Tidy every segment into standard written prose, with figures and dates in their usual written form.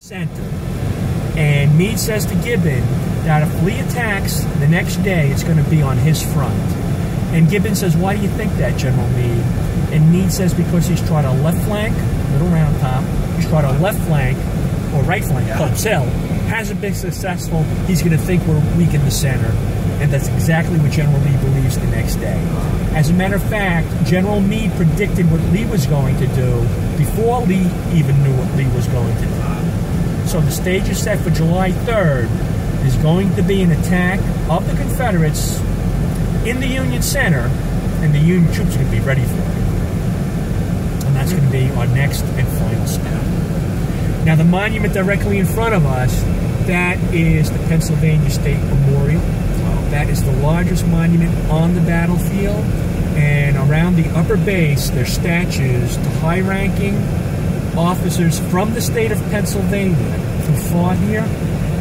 center. And Meade says to Gibbon that if Lee attacks the next day, it's going to be on his front. And Gibbon says, why do you think that, General Meade? And Meade says, because he's tried a left flank, little round top, he's tried a left flank, or right flank, Pope's Hill, hasn't been successful, he's going to think we're weak in the center. And that's exactly what General Lee believes the next day. As a matter of fact, General Meade predicted what Lee was going to do before Lee even knew what Lee was going to do. So the stage is set for July 3rd. There's going to be an attack of the Confederates in the Union Center, and the Union troops are going to be ready for it. And that's going to be our next and final step. Now, the monument directly in front of us, that is the Pennsylvania State Memorial. That is the largest monument on the battlefield. And around the upper base, there's statues to high-ranking officers from the state of Pennsylvania who fought here.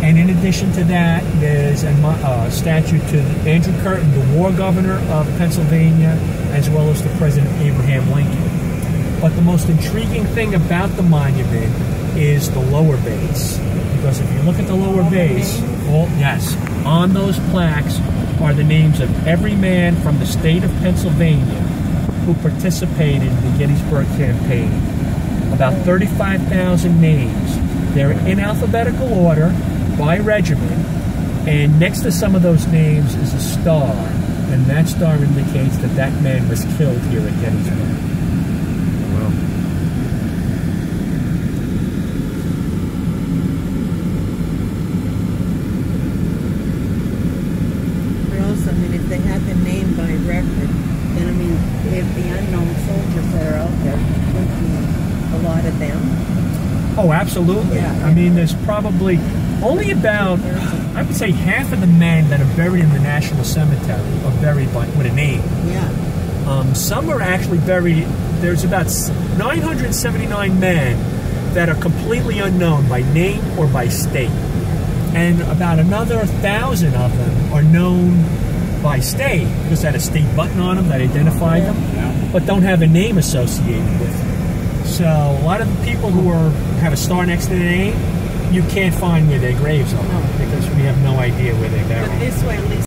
And in addition to that, there's a statue to Andrew Curtin, the war governor of Pennsylvania, as well as to President Abraham Lincoln. But the most intriguing thing about the monument is the lower base. Because if you look at the lower base, on those plaques are the names of every man from the state of Pennsylvania who participated in the Gettysburg campaign. About 35,000 names. They're in alphabetical order by regiment, and next to some of those names is a star, and that star indicates that that man was killed here at Gettysburg. Wow. But also, I mean, if they had the name by record, then, I mean, if the unknown soldiers that are out there, would be a lot of them. Oh, absolutely. Yeah. I mean, there's probably only about, I would say, half of the men that are buried in the National Cemetery are buried with a name. Yeah. Some are actually buried, there's about 979 men that are completely unknown by name or by state. And about another 1,000 of them are known by state, because they had a state button on them that identified them, but don't have a name associated with them. So a lot of the people who have a star next to their name, you can't find where their graves are, because we have no idea where they're buried. But this way, at least